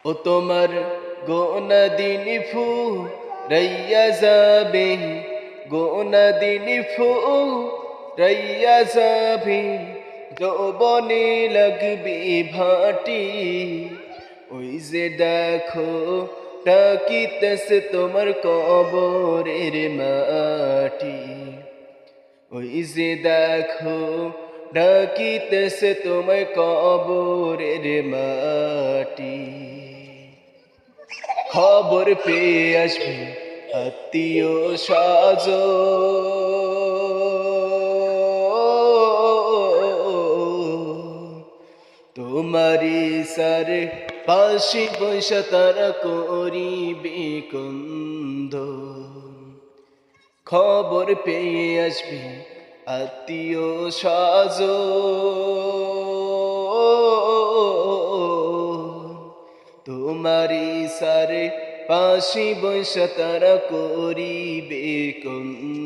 ও তোমার গোনা দিন ফু রাইয়া যাবে, গোনা দিন ফু রাইয়া যাবে, যৌবনে লাগবে ভাটি। ওই যে দেখো ডাকিতেছে তোমার কবরের মাটি। ওই যে দেখো ডাকিতেছে তোমায় কবরের মাটি। খবর পেয়ে আসবে আত্মীয় স্বজন, তোমারি সারে পাশে বৈশা তারা করিবে কুন্দ। খবর পেয়ে আসবে আত্মীয় স্বজন, তোমারি সারে পাশে বৈশা তারা করিবে কুন্দ।